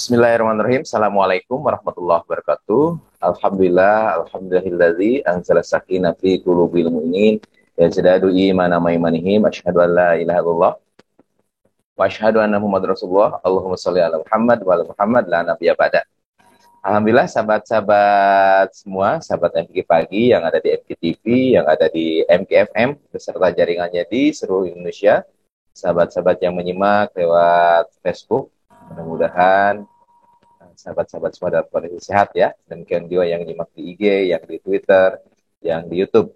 Bismillahirrahmanirrahim. Assalamualaikum warahmatullahi wabarakatuh. Alhamdulillah, alhamdulillahilladzi anzala sakinah fi qulubil mu'minin yazdadu imanan ma imanihim. Asyhadu an la ilaha illallah wa asyhadu anna Muhammadar Rasulullah. Allahumma shalli ala Muhammad wa ala Muhammad la nabiyya ba'da. Alhamdulillah sahabat-sahabat semua, sahabat MK Pagi yang ada di MK TV, yang ada di MK FM beserta jaringannya di seluruh Indonesia. Sahabat-sahabat yang menyimak lewat Facebook, mudah-mudahan sahabat-sahabat semua dalam kondisi sehat ya. Dan juga yang nyimak di IG, yang di Twitter, yang di YouTube.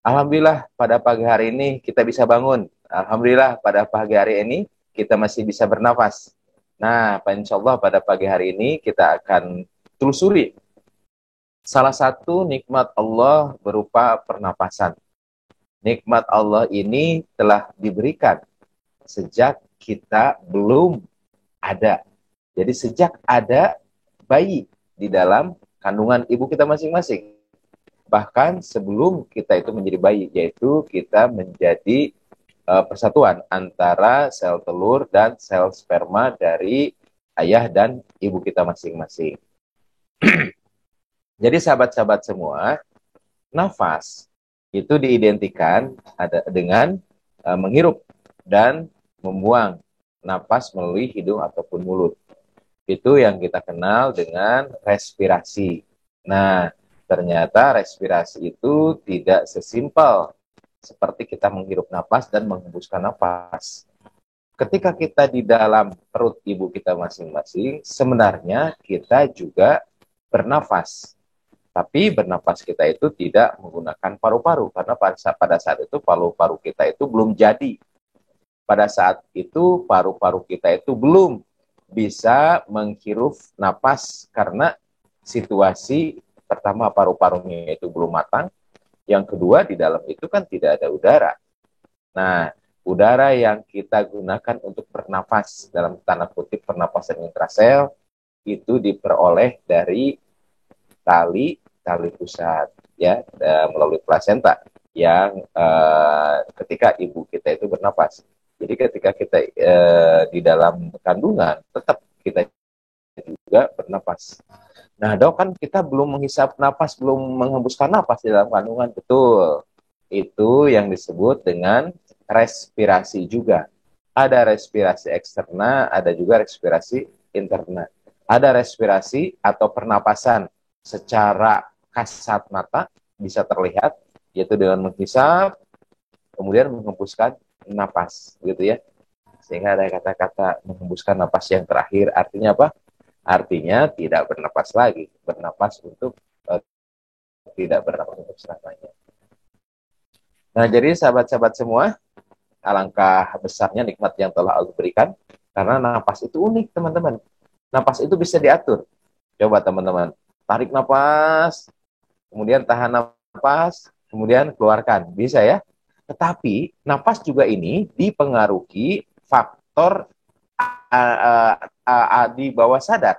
Alhamdulillah pada pagi hari ini kita bisa bangun. Alhamdulillah pada pagi hari ini kita masih bisa bernafas. Nah, insya Allah pada pagi hari ini kita akan telusuri salah satu nikmat Allah berupa pernapasan. Nikmat Allah ini telah diberikan sejak kita belum ada. Jadi sejak ada bayi di dalam kandungan ibu kita masing-masing. Bahkan sebelum kita itu menjadi bayi, yaitu kita menjadi persatuan antara sel telur dan sel sperma dari ayah dan ibu kita masing-masing. Jadi sahabat-sahabat semua, nafas itu diidentikan dengan menghirup dan membuang napas melalui hidung ataupun mulut. Itu yang kita kenal dengan respirasi. Nah, ternyata respirasi itu tidak sesimpel seperti kita menghirup napas dan menghembuskan napas. Ketika kita di dalam perut ibu kita masing-masing, sebenarnya kita juga bernafas. Tapi bernafas kita itu tidak menggunakan paru-paru, karena pada saat itu paru-paru kita itu belum jadi. Pada saat itu paru-paru kita itu belum bisa menghirup napas, karena situasi pertama paru-parunya itu belum matang. Yang kedua, di dalam itu kan tidak ada udara. Nah, udara yang kita gunakan untuk bernafas, dalam tanda kutip pernapasan intrasel, itu diperoleh dari tali pusat, ya, melalui plasenta, yang ketika ibu kita itu bernafas. Jadi ketika kita di dalam kandungan, tetap kita juga bernafas. Nah, dok, kan kita belum menghisap napas, belum menghembuskan napas di dalam kandungan. Betul. Itu yang disebut dengan respirasi juga. Ada respirasi eksterna, ada juga respirasi interna. Ada respirasi atau pernapasan secara kasat mata bisa terlihat, yaitu dengan menghisap, kemudian menghembuskan napas, gitu ya. Sehingga ada kata-kata menghembuskan napas yang terakhir, artinya apa? Artinya tidak bernapas lagi, bernapas untuk tidak bernapas untuk selamanya. Nah, jadi sahabat-sahabat semua, alangkah besarnya nikmat yang telah Allah berikan, karena napas itu unik, teman-teman. Napas itu bisa diatur. Coba teman-teman, tarik napas, kemudian tahan napas, kemudian keluarkan, bisa ya. Tetapi napas juga ini dipengaruhi faktor di bawah sadar.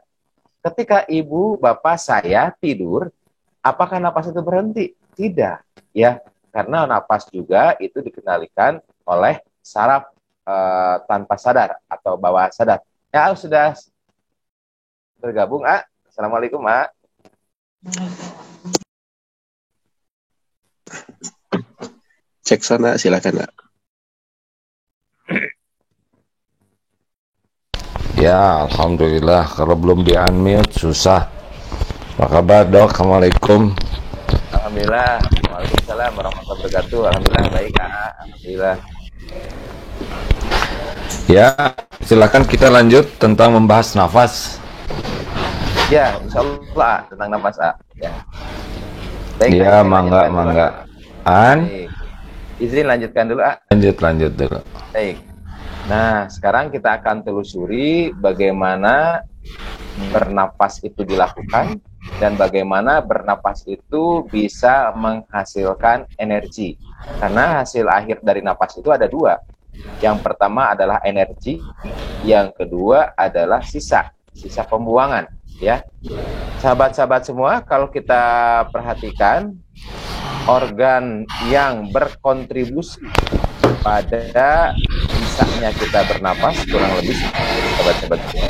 Ketika ibu bapak saya tidur, apakah napas itu berhenti? Tidak, ya, karena napas juga itu dikendalikan oleh saraf tanpa sadar atau bawah sadar. Ya, sudah bergabung, Assalamualaikum, Cek sana, silakan, Ya, alhamdulillah. Kalau belum di-unmute susah. Apa kabar, dok? Assalamualaikum. Alhamdulillah. Waalaikumsalam warahmatullahi wabarakatuh. Alhamdulillah baik, alhamdulillah. Ya, silakan kita lanjut tentang membahas nafas. Ya, insyaallah tentang nafas, ya. Baik, ya, mangga. Izin lanjutkan dulu, Lanjut dulu. Baik. Nah, sekarang kita akan telusuri bagaimana bernapas itu dilakukan dan bagaimana bernapas itu bisa menghasilkan energi. Karena hasil akhir dari napas itu ada dua. Yang pertama adalah energi, yang kedua adalah sisa pembuangan, ya. Sahabat-sahabat semua, kalau kita perhatikan organ yang berkontribusi pada bisanya kita bernapas kurang lebih sahabat-sahabat semua.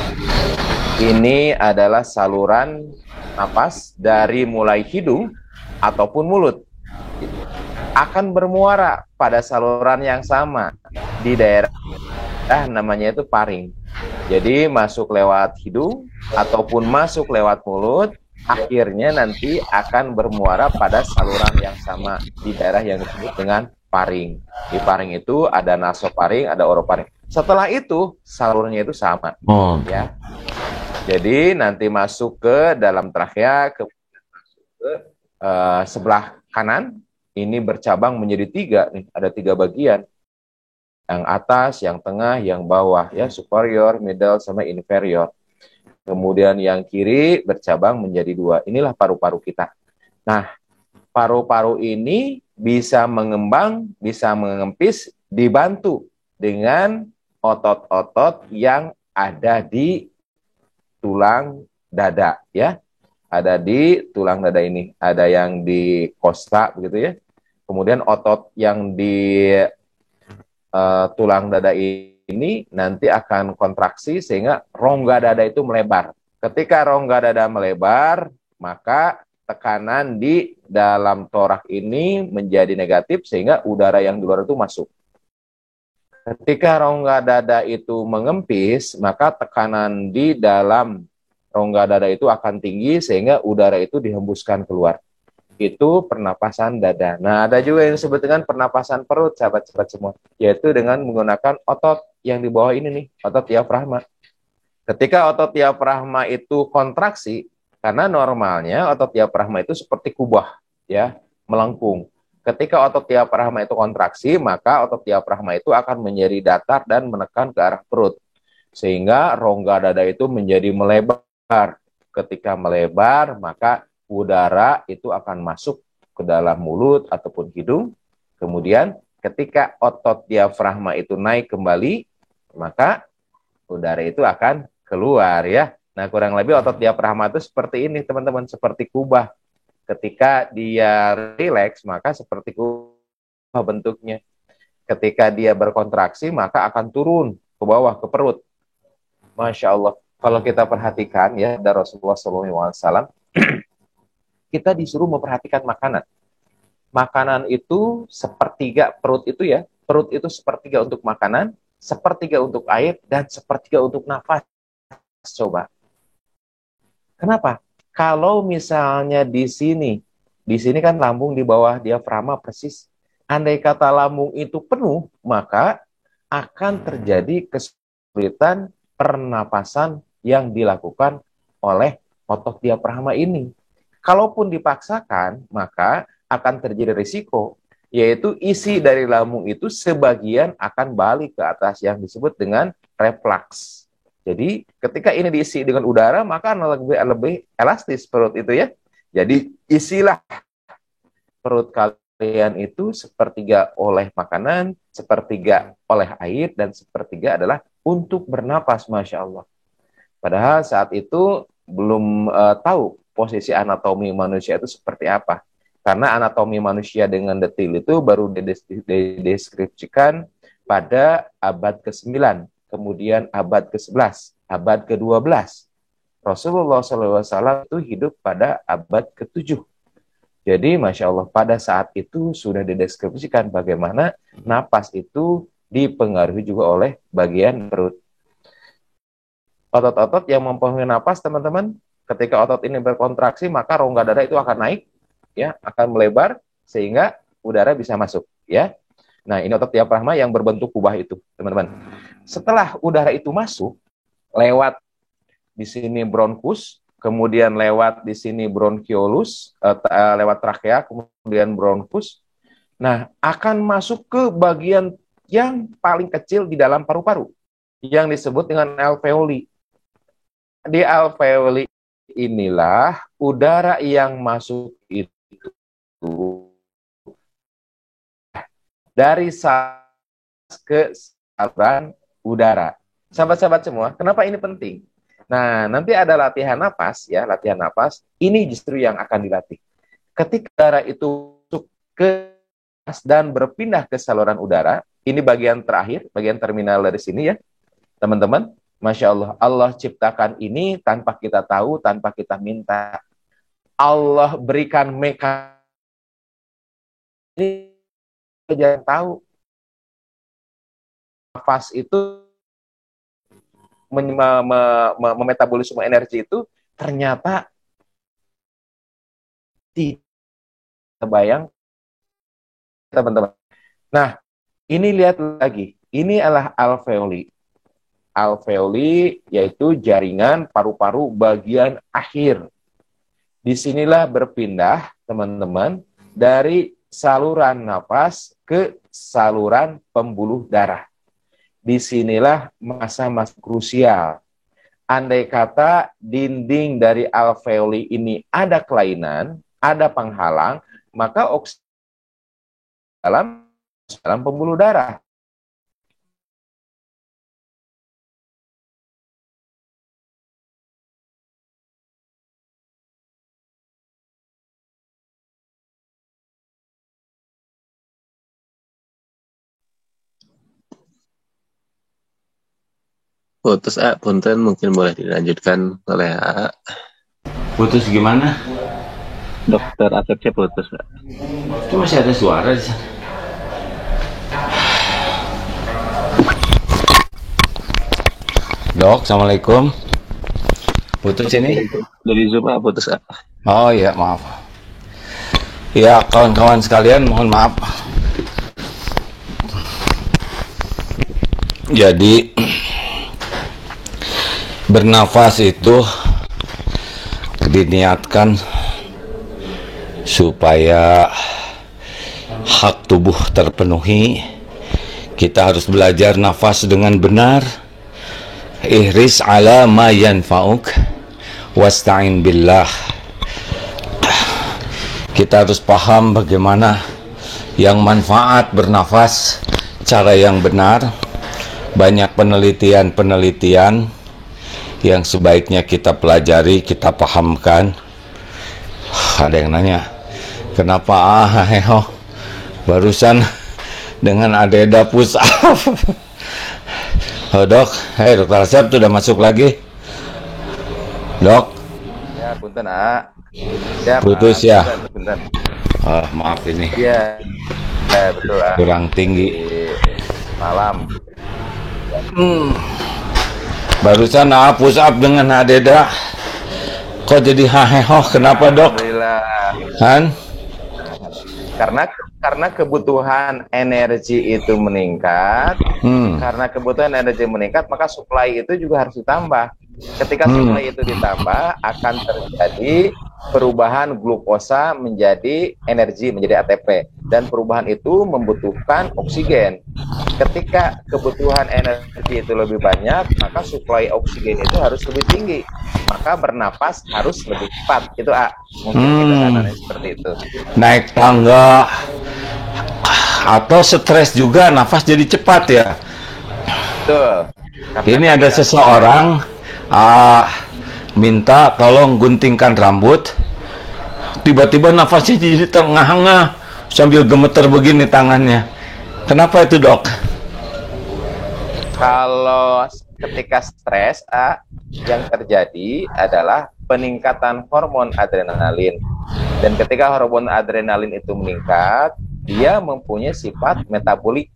Ini adalah saluran napas dari mulai hidung ataupun mulut. Akan bermuara pada saluran yang sama di daerah namanya itu paring. Jadi masuk lewat hidung ataupun masuk lewat mulut, akhirnya nanti akan bermuara pada saluran yang sama di daerah yang disebut dengan paring. Di paring itu ada nasoparing, ada oroparing. Setelah itu salurnya itu sama, ya. Jadi nanti masuk ke dalam trakea, ke sebelah kanan, ini bercabang menjadi 3 nih, ada 3 bagian. Yang atas, yang tengah, yang bawah, ya, superior, middle, sama inferior. Kemudian yang kiri bercabang menjadi 2. Inilah paru-paru kita. Nah, paru-paru ini bisa mengembang, bisa mengempis, dibantu dengan otot-otot yang ada di tulang dada, ya. Ada di tulang dada ini, ada yang di kosta begitu ya. Kemudian otot yang di tulang dada ini nanti akan kontraksi sehingga rongga dada itu melebar. Ketika rongga dada melebar, maka tekanan di dalam torak ini menjadi negatif sehingga udara yang di luar itu masuk. Ketika rongga dada itu mengempis, maka tekanan di dalam rongga dada itu akan tinggi sehingga udara itu dihembuskan keluar. Itu pernapasan dada. Nah, ada juga yang disebut dengan pernapasan perut, sahabat-sahabat semua, yaitu dengan menggunakan otot yang di bawah ini nih, otot diafragma. Ketika otot diafragma itu kontraksi, karena normalnya otot diafragma itu seperti kubah, ya, melengkung. Ketika otot diafragma itu kontraksi, maka otot diafragma itu akan menjadi datar dan menekan ke arah perut. Sehingga rongga dada itu menjadi melebar. Ketika melebar, maka udara itu akan masuk ke dalam mulut ataupun hidung. Kemudian ketika otot diafragma itu naik kembali, maka udara itu akan keluar, ya. Nah, kurang lebih otot diafragma itu seperti ini, teman-teman, seperti kubah. Ketika dia rileks, maka seperti kubah bentuknya. Ketika dia berkontraksi, maka akan turun ke bawah, ke perut. Masya Allah. Kalau kita perhatikan, ya, dari Rasulullah SAW, kita disuruh memperhatikan makanan. Makanan itu sepertiga perut itu, ya. Perut itu sepertiga untuk makanan, sepertiga untuk air, dan sepertiga untuk nafas. Coba. Kenapa? Kalau misalnya di sini kan lambung di bawah diafragma persis. Andai kata lambung itu penuh, maka akan terjadi kesulitan pernapasan yang dilakukan oleh otot diafragma ini. Kalaupun dipaksakan, maka akan terjadi risiko, yaitu isi dari lambung itu sebagian akan balik ke atas yang disebut dengan reflux. Jadi ketika ini diisi dengan udara, maka lebih elastis perut itu, ya. Jadi isilah perut kalian itu sepertiga oleh makanan, sepertiga oleh air, dan sepertiga adalah untuk bernapas, Masya Allah. Padahal saat itu belum tahu posisi anatomi manusia itu seperti apa. Karena anatomi manusia dengan detil itu baru dideskripsikan pada abad ke-9. Kemudian abad ke-11, abad ke-12. Rasulullah SAW itu hidup pada abad ke-7. Jadi, Masya Allah, pada saat itu sudah dideskripsikan bagaimana napas itu dipengaruhi juga oleh bagian perut. Otot-otot yang mempengaruhi napas, teman-teman, ketika otot ini berkontraksi, maka rongga dada itu akan naik, ya, akan melebar, sehingga udara bisa masuk, ya. Nah, ini otot diafragma yang berbentuk kubah itu, teman-teman. Setelah udara itu masuk, lewat di sini bronkus, kemudian lewat di sini bronchiolus, lewat trakea, kemudian bronkus. Nah, akan masuk ke bagian yang paling kecil di dalam paru-paru, yang disebut dengan alveoli. Di alveoli inilah udara yang masuk itu dari ke saluran udara. Sahabat-sahabat semua, kenapa ini penting? Nah, nanti ada latihan napas, ya, latihan napas. Ini justru yang akan dilatih. Ketika udara itu masuk ke dan berpindah ke saluran udara, ini bagian terakhir, bagian terminal dari sini, ya, teman-teman. Masya Allah, Allah ciptakan ini tanpa kita tahu, tanpa kita minta. Allah berikan mekanisme ini, jangan tahu. Nafas itu memetabolisme energi itu ternyata tidak terbayang, teman-teman. Nah, ini lihat lagi. Ini adalah alveoli. Alveoli yaitu jaringan paru-paru bagian akhir. Disinilah berpindah, teman-teman, dari saluran nafas ke saluran pembuluh darah. Disinilah masa-masa krusial. Andai kata dinding dari alveoli ini ada kelainan, ada penghalang, maka oksigen dalam pembuluh darah. Putus punten mungkin boleh dilanjutkan oleh Putus gimana? Dokter Asep putus. Itu masih ada suara di sana. Dok, assalamualaikum. Putus ini? Dari Zoom putus. Oh iya, maaf. Ya, kawan-kawan sekalian, mohon maaf. Jadi bernafas itu diniatkan supaya hak tubuh terpenuhi. Kita harus belajar nafas dengan benar. Ihris ala ma yanfa'uk wasta'in billah. Kita harus paham bagaimana yang manfaat bernafas, cara yang benar. Banyak penelitian-penelitian yang sebaiknya kita pelajari, kita pahamkan. Ada yang nanya, kenapa barusan dengan Adeda push up? Oh dok, dokter Asep sudah masuk lagi. Dok. Ya, punten ya, putus ya. Bentar. Maaf ini. Iya, betul. Kurang tinggi. Malam. Barusan push up dengan Adeda. Kok jadi kenapa dok? Alhamdulillah. Han? Karena kebutuhan energi itu meningkat. Karena kebutuhan energi meningkat, maka supply itu juga harus ditambah. Ketika supply itu ditambah, akan terjadi perubahan glukosa menjadi energi, menjadi ATP. Dan perubahan itu membutuhkan oksigen. Ketika kebutuhan energi itu lebih banyak, maka supply oksigen itu harus lebih tinggi. Maka bernapas harus lebih cepat. Itu mungkin kita seperti itu. Naik tangga atau stres juga nafas jadi cepat ya. Betul. Ini ada seseorang minta tolong guntingkan rambut, tiba-tiba nafasnya jadi terengah-engah sambil gemeter begini tangannya. Kenapa itu dok? Kalau ketika stres, yang terjadi adalah peningkatan hormon adrenalin. Dan ketika hormon adrenalin itu meningkat, dia mempunyai sifat metabolik.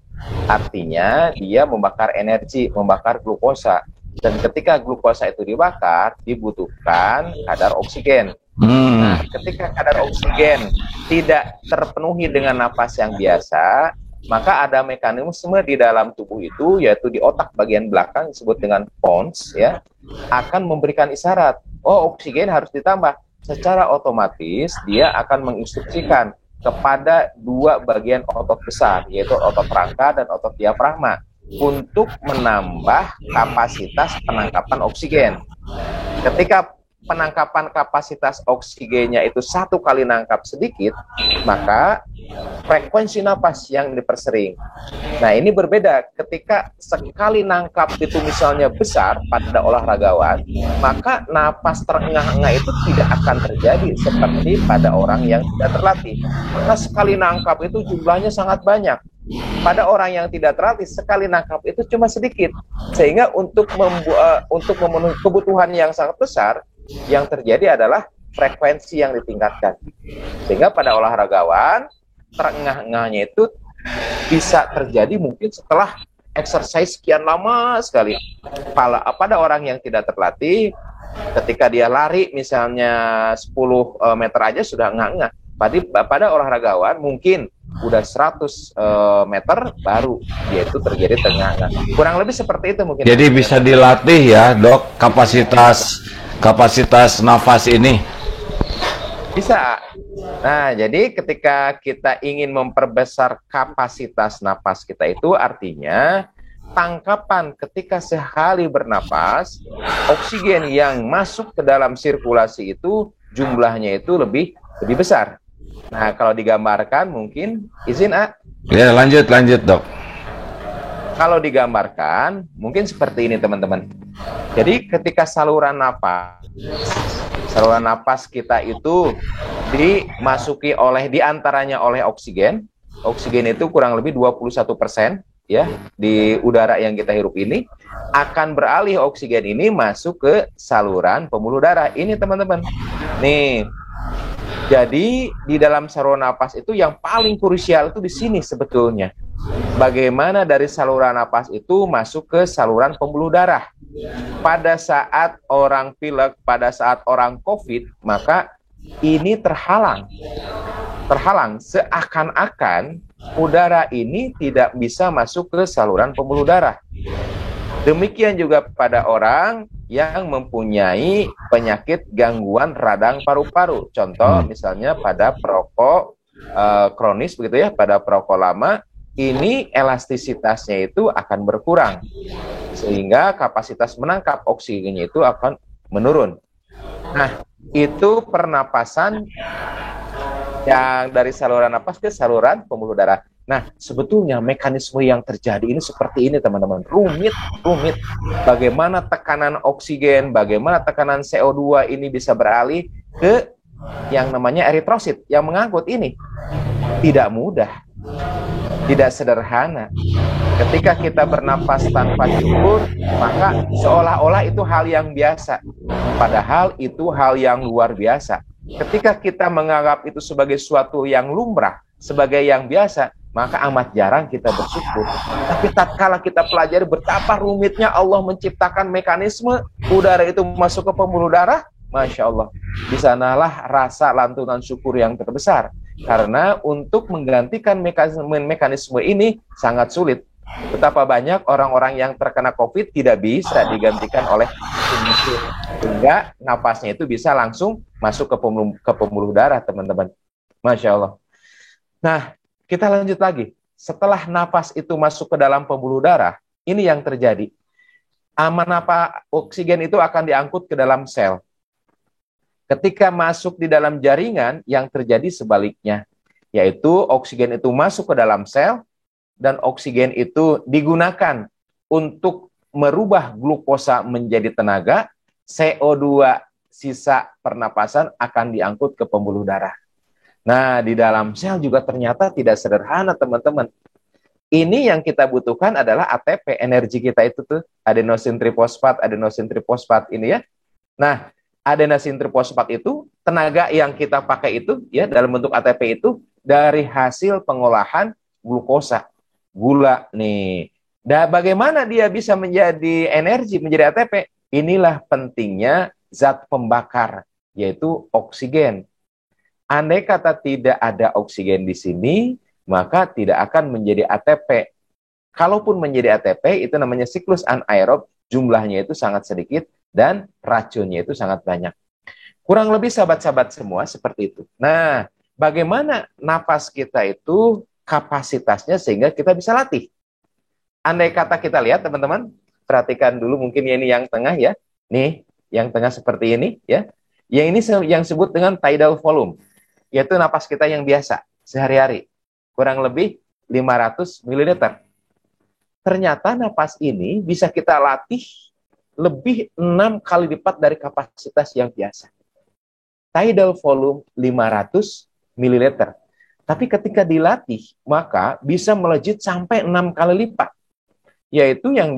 Artinya dia membakar energi, membakar glukosa. Dan ketika glukosa itu dibakar, dibutuhkan kadar oksigen. Nah, ketika kadar oksigen tidak terpenuhi dengan napas yang biasa, maka ada mekanisme di dalam tubuh itu, yaitu di otak bagian belakang disebut dengan pons, ya, akan memberikan isyarat, oh oksigen harus ditambah. Secara otomatis dia akan menginstruksikan kepada dua bagian otot besar, yaitu otot rangka dan otot diafragma, untuk menambah kapasitas penangkapan oksigen. Ketika penangkapan kapasitas oksigennya itu satu kali nangkap sedikit, maka frekuensi napas yang dipersering. Nah, ini berbeda ketika sekali nangkap itu misalnya besar pada olahragawan, maka napas terengah-engah itu tidak akan terjadi seperti pada orang yang tidak terlatih. Maka sekali nangkap itu jumlahnya sangat banyak. pada orang yang tidak terlatih sekali nangkap itu cuma sedikit, sehingga untuk memenuhi kebutuhan yang sangat besar, yang terjadi adalah frekuensi yang ditingkatkan, sehingga pada olahragawan terengah-engahnya itu bisa terjadi mungkin setelah exercise sekian lama sekali. Pada orang yang tidak terlatih, ketika dia lari misalnya 10 meter aja sudah engah-engah. Pada olahragawan mungkin udah 100 meter baru dia itu terjadi tengah-engah. Kurang lebih seperti itu mungkin. Jadi bisa dilatih ya, Dok, kapasitas nafas ini. Bisa. Nah, jadi ketika kita ingin memperbesar kapasitas napas kita itu artinya tangkapan ketika sekali bernapas, oksigen yang masuk ke dalam sirkulasi itu jumlahnya itu lebih besar. Nah, kalau digambarkan mungkin izin Ya, lanjut Dok. Kalau digambarkan mungkin seperti ini teman-teman. Jadi ketika saluran napas kita itu dimasuki diantaranya oleh oksigen. Oksigen itu kurang lebih 21% ya di udara yang kita hirup ini, akan beralih oksigen ini masuk ke saluran pembuluh darah. Ini teman-teman. Nih. Jadi di dalam saluran napas itu yang paling krusial itu di sini sebetulnya. Bagaimana dari saluran napas itu masuk ke saluran pembuluh darah. Pada saat orang pilek, pada saat orang COVID, maka ini terhalang. Seakan-akan udara ini tidak bisa masuk ke saluran pembuluh darah. Demikian juga pada orang yang mempunyai penyakit gangguan radang paru-paru. Contoh misalnya pada perokok kronis begitu ya, pada perokok lama, ini elastisitasnya itu akan berkurang. Sehingga kapasitas menangkap oksigennya itu akan menurun. Nah, itu pernapasan yang dari saluran napas ke saluran pembuluh darah. Nah, sebetulnya mekanisme yang terjadi ini seperti ini, teman-teman. Rumit. Bagaimana tekanan oksigen, bagaimana tekanan CO2 ini bisa beralih ke yang namanya eritrosit yang mengangkut ini. Tidak mudah. Tidak sederhana. Ketika kita bernapas tanpa cukur, maka seolah-olah itu hal yang biasa. Padahal itu hal yang luar biasa. Ketika kita menganggap itu sebagai suatu yang lumrah, sebagai yang biasa, maka amat jarang kita bersyukur. Tapi tatkala kita pelajari betapa rumitnya Allah menciptakan mekanisme udara itu masuk ke pembuluh darah, Masya Allah, di sanalah rasa lantunan syukur yang terbesar. Karena untuk menggantikan mekanisme ini sangat sulit. Betapa banyak orang-orang yang terkena COVID tidak bisa digantikan oleh mesin, sehingga napasnya itu bisa langsung masuk ke pembuluh darah, teman-teman. Masya Allah. Nah, kita lanjut lagi. Setelah napas itu masuk ke dalam pembuluh darah, ini yang terjadi. Oksigen itu akan diangkut ke dalam sel. Ketika masuk di dalam jaringan, yang terjadi sebaliknya, yaitu oksigen itu masuk ke dalam sel, dan oksigen itu digunakan untuk merubah glukosa menjadi tenaga, CO2 sisa pernapasan akan diangkut ke pembuluh darah. Nah, di dalam sel juga ternyata tidak sederhana, teman-teman. Ini yang kita butuhkan adalah ATP, energi kita itu tuh, adenosin trifosfat ini ya. Nah, adenosin trifosfat itu, tenaga yang kita pakai itu, ya dalam bentuk ATP itu, dari hasil pengolahan glukosa, gula nih. Dan bagaimana dia bisa menjadi energi, menjadi ATP? Inilah pentingnya zat pembakar, yaitu oksigen. Andai kata tidak ada oksigen di sini, maka tidak akan menjadi ATP. Kalaupun menjadi ATP, itu namanya siklus anaerob, jumlahnya itu sangat sedikit, dan racunnya itu sangat banyak. Kurang lebih sahabat-sahabat semua seperti itu. Nah, bagaimana napas kita itu kapasitasnya sehingga kita bisa latih? Andai kata kita lihat, teman-teman, perhatikan dulu mungkin ini yang tengah ya. Nih, yang tengah seperti ini ya. Yang ini yang disebut dengan tidal volume, yaitu napas kita yang biasa sehari-hari. Kurang lebih 500 ml. Ternyata napas ini bisa kita latih lebih 6 kali lipat dari kapasitas yang biasa. Tidal volume 500 ml. Tapi ketika dilatih, maka bisa melejit sampai 6 kali lipat. Yaitu yang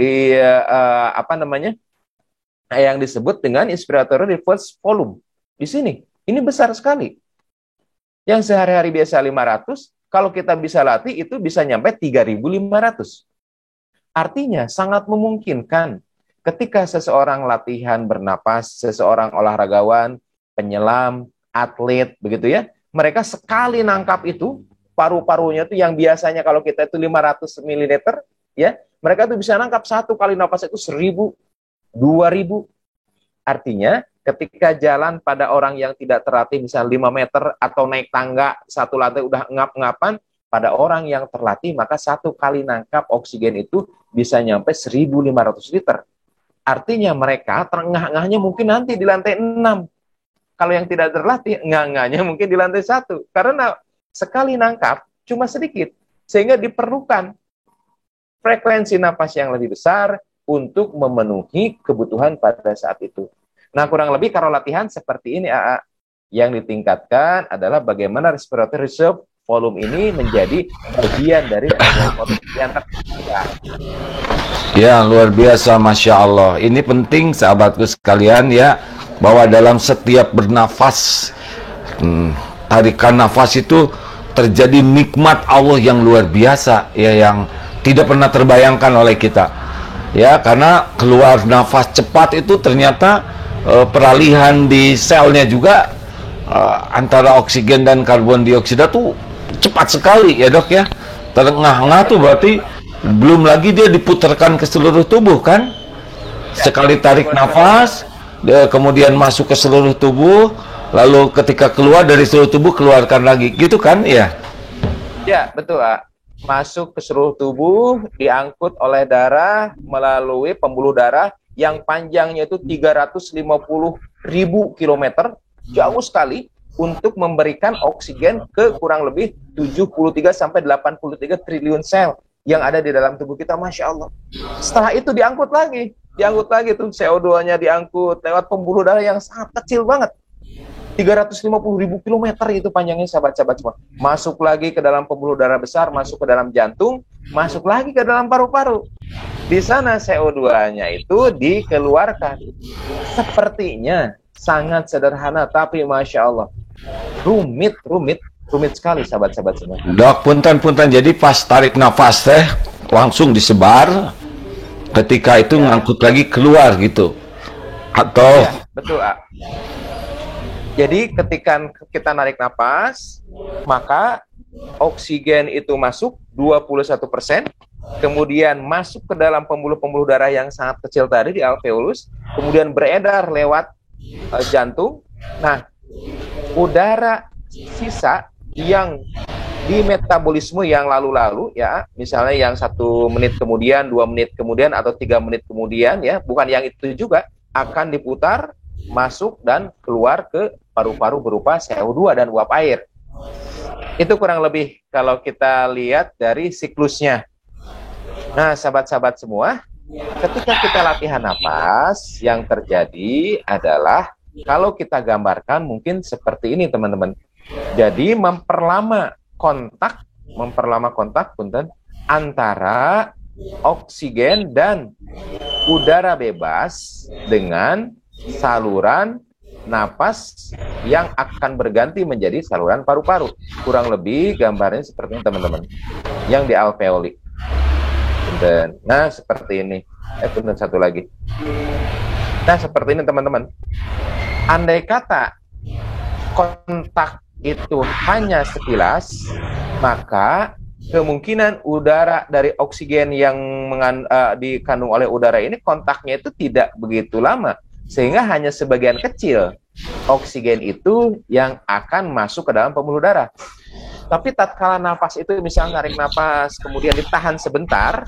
yang disebut dengan inspiratory reverse volume. Di sini, ini besar sekali. Yang sehari-hari biasa 500, kalau kita bisa latih itu bisa nyampe 3.500. Artinya sangat memungkinkan ketika seseorang latihan bernapas, seseorang olahragawan, penyelam, atlet, begitu ya, mereka sekali nangkap itu, paru-parunya itu yang biasanya kalau kita itu 500 ml, ya, mereka tuh bisa nangkap satu kali nafas itu 1.000, 2.000. Artinya ketika jalan pada orang yang tidak terlatih, misalnya 5 meter atau naik tangga satu lantai udah ngap-ngapan, pada orang yang terlatih maka satu kali nangkap oksigen itu bisa nyampe 1.500 liter. Artinya mereka terengah-engahnya mungkin nanti di lantai 6. Kalau yang tidak terlatih, engah-engahnya mungkin di lantai 1. Karena sekali nangkap cuma sedikit. Sehingga diperlukan frekuensi napas yang lebih besar untuk memenuhi kebutuhan pada saat itu. Nah, kurang lebih kalau latihan seperti ini, AA, yang ditingkatkan adalah bagaimana respiratory reserve volume ini menjadi bagian dari yang tertinggal. Ya, luar biasa, Masya Allah. Ini penting, sahabatku sekalian, ya, bahwa dalam setiap bernafas, tarikan nafas itu terjadi nikmat Allah yang luar biasa, ya, yang tidak pernah terbayangkan oleh kita. Ya, karena keluar nafas cepat itu ternyata peralihan di selnya juga antara oksigen dan karbon dioksida tuh cepat sekali, ya dok ya. Terengah-engah tuh berarti belum lagi dia diputarkan ke seluruh tubuh kan. Sekali tarik nafas, kemudian masuk ke seluruh tubuh, lalu ketika keluar dari seluruh tubuh keluarkan lagi, gitu kan ya? Ya, betul, A. Masuk ke seluruh tubuh, diangkut oleh darah melalui pembuluh darah yang panjangnya itu 350.000 kilometer, jauh sekali, untuk memberikan oksigen ke kurang lebih 73 sampai 83 triliun sel yang ada di dalam tubuh kita, Masya Allah. Setelah itu diangkut lagi tuh CO2-nya diangkut lewat pembuluh darah yang sangat kecil banget. 350.000 kilometer itu panjangnya, sahabat-sahabat semua. Masuk lagi ke dalam pembuluh darah besar, masuk ke dalam jantung, masuk lagi ke dalam paru-paru. Di sana CO2-nya itu dikeluarkan. Sepertinya sangat sederhana, tapi Masya Allah, rumit sekali, sahabat-sahabat semua. Dok, punten. Jadi pas tarik nafas teh langsung disebar, ketika itu ngangkut lagi keluar gitu, atau? Ya, betul, A. Jadi ketika kita narik nafas, maka oksigen itu masuk 21%, kemudian masuk ke dalam pembuluh-pembuluh darah yang sangat kecil tadi di alveolus, kemudian beredar lewat jantung. Nah, udara sisa yang di metabolisme yang lalu-lalu, ya, misalnya yang 1 menit kemudian, 2 menit kemudian, atau 3 menit kemudian, ya, bukan yang itu juga, akan diputar, masuk dan keluar ke paru-paru berupa CO2 dan uap air. Itu kurang lebih kalau kita lihat dari siklusnya. Nah, sahabat-sahabat semua, ketika kita latihan napas, yang terjadi adalah, kalau kita gambarkan mungkin seperti ini, teman-teman. Jadi memperlama kontak punten, antara oksigen dan udara bebas dengan saluran napas yang akan berganti menjadi saluran paru-paru. Kurang lebih gambarnya seperti ini, teman-teman, yang di alveoli. Nah, seperti ini. Punten, satu lagi. Nah, seperti ini, teman-teman. Andai kata kontak itu hanya sekilas, maka kemungkinan udara dari oksigen yang dikandung oleh udara ini, kontaknya itu tidak begitu lama, sehingga hanya sebagian kecil oksigen itu yang akan masuk ke dalam pembuluh darah. Tapi tatkala nafas itu, misalnya narik nafas kemudian ditahan sebentar,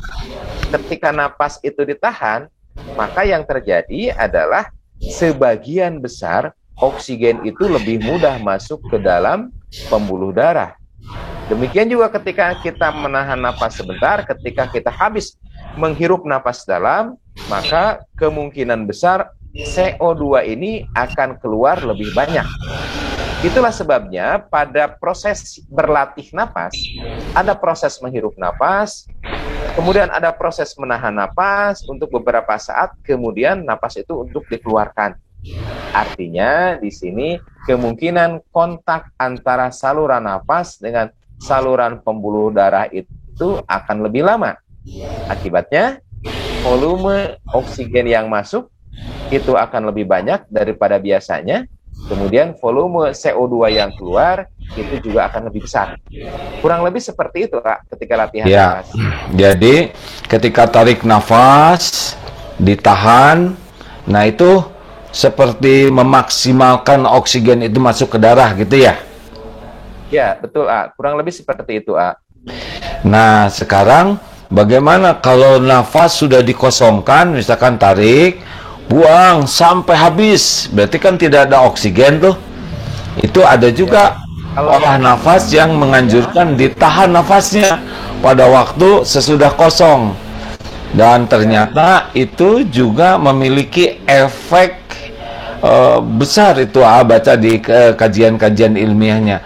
ketika nafas itu ditahan, maka yang terjadi adalah sebagian besar oksigen itu lebih mudah masuk ke dalam pembuluh darah. Demikian juga ketika kita menahan napas sebentar, ketika kita habis menghirup napas dalam, maka kemungkinan besar CO2 ini akan keluar lebih banyak. Itulah sebabnya pada proses berlatih napas, ada proses menghirup napas, kemudian ada proses menahan napas untuk beberapa saat, kemudian napas itu untuk dikeluarkan. Artinya di sini kemungkinan kontak antara saluran napas dengan saluran pembuluh darah itu akan lebih lama. Akibatnya volume oksigen yang masuk itu akan lebih banyak daripada biasanya. Kemudian volume CO2 yang keluar itu juga akan lebih besar. Kurang lebih seperti itu, Kak, ketika latihan Ya, nafas. jadi ketika tarik nafas, ditahan, nah itu seperti memaksimalkan oksigen itu masuk ke darah gitu ya? Ya, betul, A. Kurang lebih seperti itu, A. Nah, sekarang bagaimana kalau nafas sudah dikosongkan, misalkan tarik, buang sampai habis, berarti kan tidak ada oksigen tuh. Itu ada juga olah nafas yang menganjurkan ditahan nafasnya pada waktu sesudah kosong. Dan ternyata itu juga memiliki efek besar itu, baca di kajian-kajian ilmiahnya.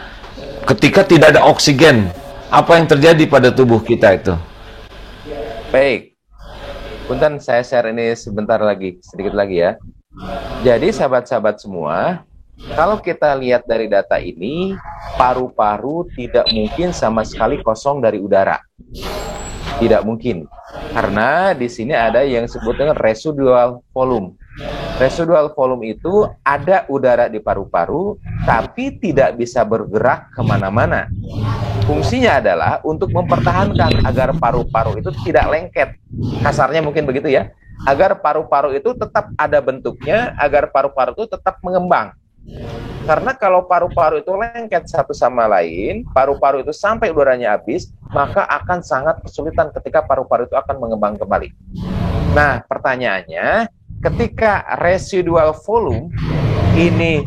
Ketika tidak ada oksigen, apa yang terjadi pada tubuh kita itu? Baik. Punten, saya share ini sebentar lagi, sedikit lagi ya. Jadi sahabat-sahabat semua, kalau kita lihat dari data ini, paru-paru tidak mungkin sama sekali kosong dari udara. Tidak mungkin. Karena di sini ada yang disebut dengan residual volume. Residual volume itu ada udara di paru-paru, tapi tidak bisa bergerak kemana-mana. Fungsinya adalah untuk mempertahankan agar paru-paru itu tidak lengket. Kasarnya mungkin begitu ya. Agar paru-paru itu tetap ada bentuknya, agar paru-paru itu tetap mengembang. Karena kalau paru-paru itu lengket satu sama lain, paru-paru itu sampai udaranya habis, maka akan sangat kesulitan ketika paru-paru itu akan mengembang kembali. Nah, pertanyaannya, ketika residual volume ini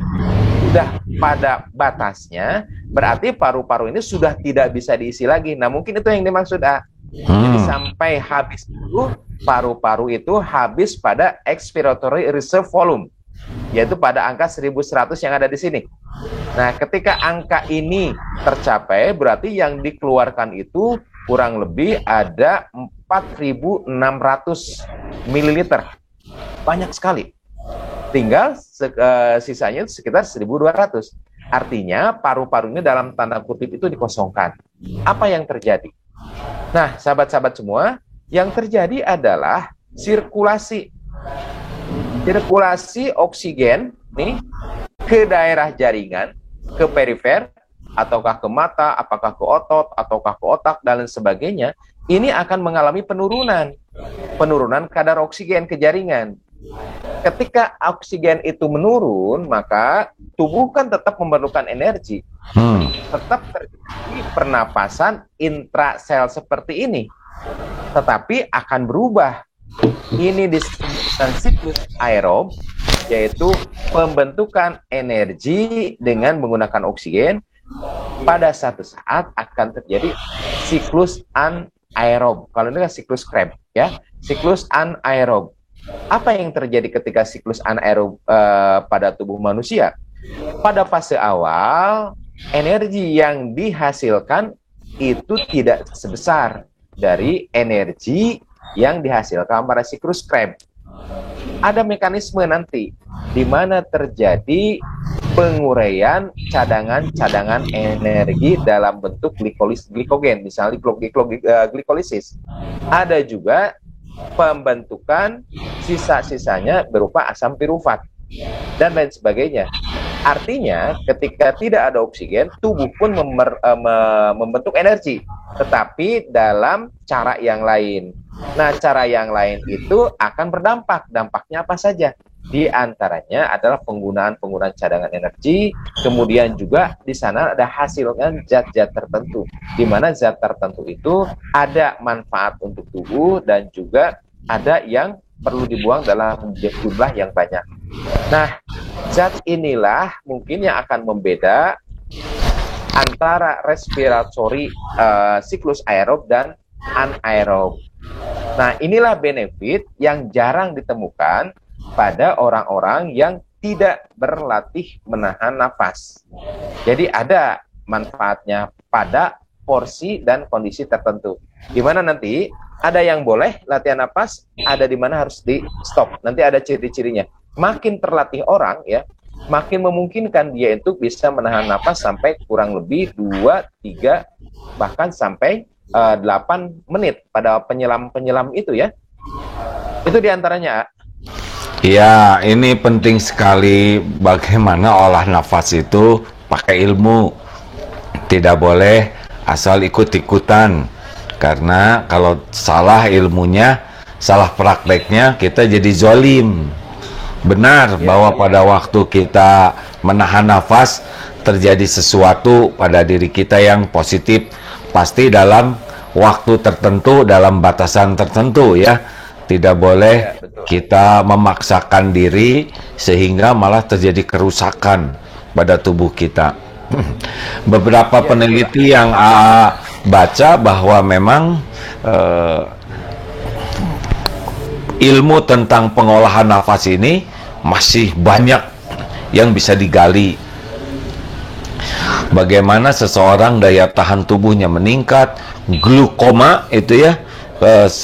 sudah pada batasnya, berarti paru-paru ini sudah tidak bisa diisi lagi. Nah, mungkin itu yang dimaksud, Jadi sampai habis itu, paru-paru itu habis pada expiratory reserve volume, yaitu pada angka 1100 yang ada di sini. Nah, ketika angka ini tercapai, berarti yang dikeluarkan itu kurang lebih ada 4.600 ml. Banyak sekali. Tinggal sisanya sekitar 1.200. Artinya paru-paru ini dalam tanda kutip itu dikosongkan. Apa yang terjadi? Nah, sahabat-sahabat semua, yang terjadi adalah sirkulasi oksigen nih ke daerah jaringan, ke perifer, ataukah ke mata, apakah ke otot, ataukah ke otak, dan lain sebagainya, ini akan mengalami penurunan kadar oksigen ke jaringan. Ketika oksigen itu menurun, maka tubuh kan tetap memerlukan energi. Tetap terjadi pernapasan intrasel seperti ini. Tetapi akan berubah. Ini disebut siklus aerob, yaitu pembentukan energi dengan menggunakan oksigen. Pada satu saat akan terjadi siklus anaerob. Kalau ini kan siklus Krebs, ya, siklus anaerob. Apa yang terjadi ketika siklus anaerob pada tubuh manusia? Pada fase awal, energi yang dihasilkan itu tidak sebesar dari energi yang dihasilkan pada siklus Krebs. Ada mekanisme nanti di mana terjadi penguraian cadangan-cadangan energi dalam bentuk glikogen, misalnya glikolisis. Ada juga pembentukan sisa-sisanya berupa asam pirufat dan lain sebagainya. Artinya ketika tidak ada oksigen, tubuh pun membentuk energi, tetapi dalam cara yang lain. Nah, cara yang lain itu akan berdampak. Dampaknya apa saja? Di antaranya adalah penggunaan cadangan energi, kemudian juga di sana ada hasilnya zat-zat tertentu, di mana zat tertentu itu ada manfaat untuk tubuh dan juga ada yang perlu dibuang dalam jumlah yang banyak. Nah, zat inilah mungkin yang akan membeda antara respiratory siklus aerob dan anaerob. Nah, inilah benefit yang jarang ditemukan pada orang-orang yang tidak berlatih menahan nafas. Jadi ada manfaatnya pada porsi dan kondisi tertentu. Di mana nanti ada yang boleh latihan nafas, ada di mana harus di stop. Nanti ada ciri-cirinya. Makin terlatih orang ya, makin memungkinkan dia itu bisa menahan nafas sampai kurang lebih 2, 3, bahkan sampai 8 menit pada penyelam-penyelam itu ya. Itu diantaranya. Ya, ini penting sekali bagaimana olah nafas itu pakai ilmu. Tidak boleh asal ikut-ikutan. Karena kalau salah ilmunya, salah prakteknya, kita jadi zolim. Benar bahwa pada waktu kita menahan nafas, terjadi sesuatu pada diri kita yang positif. Pasti dalam waktu tertentu, dalam batasan tertentu ya. Tidak boleh kita memaksakan diri sehingga malah terjadi kerusakan pada tubuh kita. Beberapa peneliti yang baca bahwa memang ilmu tentang pengolahan nafas ini masih banyak yang bisa digali. Bagaimana seseorang daya tahan tubuhnya meningkat, glukoma itu ya,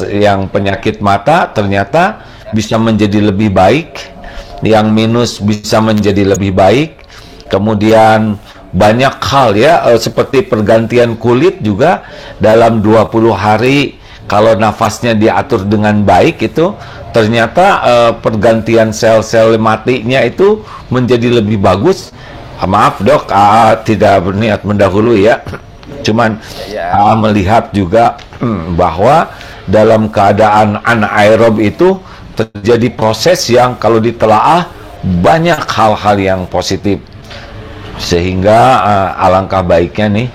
yang penyakit mata ternyata bisa menjadi lebih baik, yang minus bisa menjadi lebih baik. Kemudian banyak hal ya, seperti pergantian kulit juga dalam 20 hari kalau nafasnya diatur dengan baik itu ternyata pergantian sel-sel matinya itu menjadi lebih bagus. Maaf dok, tidak berniat mendahului ya, cuman melihat juga bahwa dalam keadaan anaerob itu terjadi proses yang kalau ditelaah banyak hal-hal yang positif, sehingga alangkah baiknya nih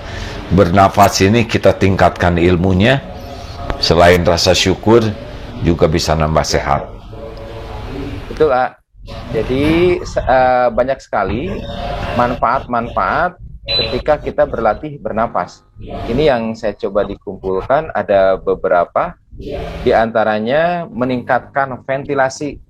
bernafas ini kita tingkatkan ilmunya, selain rasa syukur juga bisa nambah sehat. Betul, jadi banyak sekali manfaat-manfaat ketika kita berlatih bernafas. Ini yang saya coba dikumpulkan, ada beberapa, di antaranya meningkatkan ventilasi,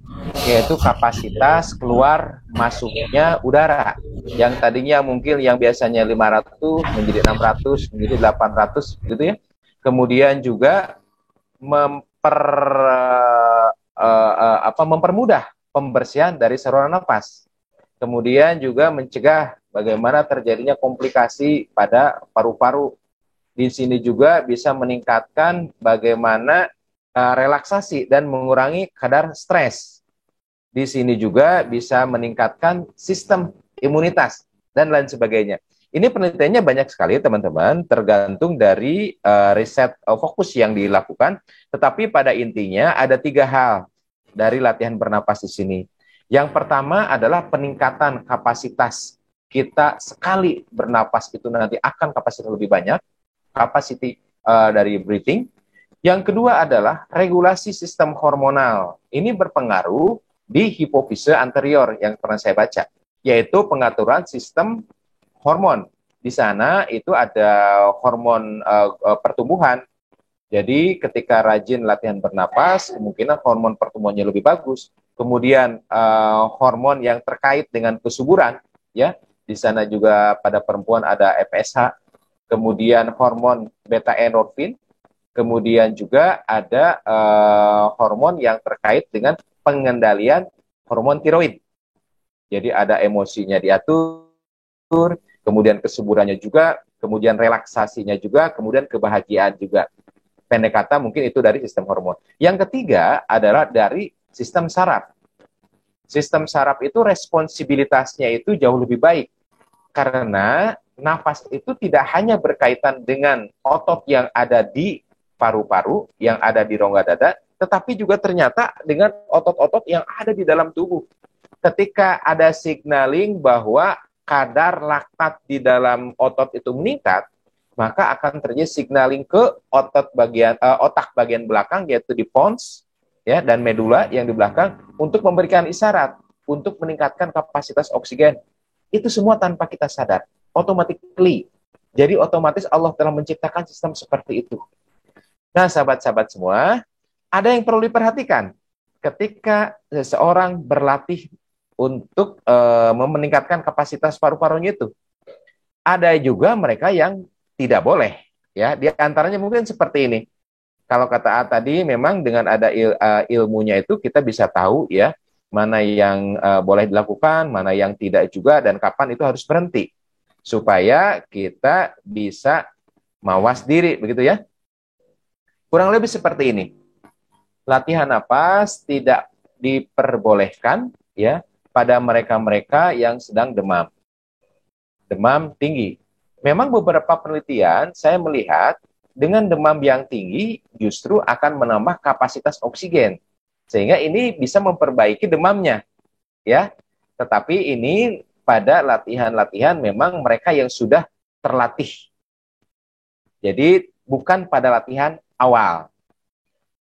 yaitu kapasitas keluar masuknya udara. Yang tadinya mungkin yang biasanya 500 menjadi 600, menjadi 800 gitu ya. Kemudian juga mempermudah pembersihan dari saluran nafas. Kemudian juga mencegah bagaimana terjadinya komplikasi pada paru-paru. Di sini juga bisa meningkatkan bagaimana relaksasi dan mengurangi kadar stres. Di sini juga bisa meningkatkan sistem imunitas dan lain sebagainya. Ini penelitiannya banyak sekali teman-teman, tergantung dari riset fokus yang dilakukan. Tetapi pada intinya ada 3 hal dari latihan bernapas di sini. Yang pertama adalah peningkatan kapasitas. Kita sekali bernapas itu nanti akan kapasitas lebih banyak, capacity dari breathing. Yang kedua adalah regulasi sistem hormonal. Ini berpengaruh di hipofise anterior yang pernah saya baca, yaitu pengaturan sistem hormon. Di sana itu ada hormon pertumbuhan. Jadi ketika rajin latihan bernapas, kemungkinan hormon pertumbuhannya lebih bagus. Kemudian hormon yang terkait dengan kesuburan, ya, di sana juga pada perempuan ada FSH. Kemudian hormon beta endorfin, kemudian juga ada hormon yang terkait dengan pengendalian hormon tiroid. Jadi ada emosinya diatur, kemudian kesuburannya juga, kemudian relaksasinya juga, kemudian kebahagiaan juga. Pendek kata mungkin itu dari sistem hormon. Yang ketiga adalah dari sistem saraf. Sistem saraf itu responsibilitasnya itu jauh lebih baik. Karena nafas itu tidak hanya berkaitan dengan otot yang ada di paru-paru, yang ada di rongga dada, tetapi juga ternyata dengan otot-otot yang ada di dalam tubuh. Ketika ada signaling bahwa kadar laktat di dalam otot itu meningkat, maka akan terjadi signaling ke otak bagian belakang, yaitu di pons ya, dan medula yang di belakang, untuk memberikan isyarat untuk meningkatkan kapasitas oksigen. Itu semua tanpa kita sadar, automatically. Jadi otomatis Allah telah menciptakan sistem seperti itu. Nah, sahabat-sahabat semua, ada yang perlu diperhatikan ketika seseorang berlatih untuk meningkatkan kapasitas paru-parunya itu. Ada juga mereka yang tidak boleh, ya. Di antaranya mungkin seperti ini. Kalau kata A tadi, memang dengan ada ilmunya itu kita bisa tahu ya mana yang boleh dilakukan, mana yang tidak juga, dan kapan itu harus berhenti supaya kita bisa mawas diri, begitu ya. Kurang lebih seperti ini. Latihan napas tidak diperbolehkan ya pada mereka-mereka yang sedang demam. Demam tinggi. Memang beberapa penelitian saya melihat dengan demam yang tinggi justru akan menambah kapasitas oksigen. Sehingga ini bisa memperbaiki demamnya. Ya. Tetapi ini pada latihan-latihan memang mereka yang sudah terlatih. Jadi bukan pada latihan awal.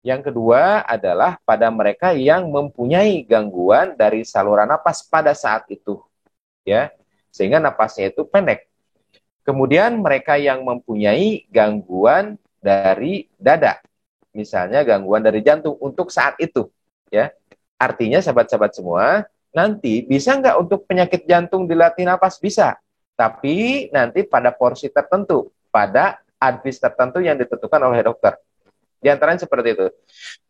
Yang kedua adalah pada mereka yang mempunyai gangguan dari saluran napas pada saat itu. Ya. Sehingga napasnya itu pendek. Kemudian mereka yang mempunyai gangguan dari dada, misalnya gangguan dari jantung untuk saat itu, ya. Artinya sahabat-sahabat semua, nanti bisa nggak untuk penyakit jantung dilatih napas? Bisa, tapi nanti pada porsi tertentu, pada advis tertentu yang ditentukan oleh dokter. Di antaranya seperti itu.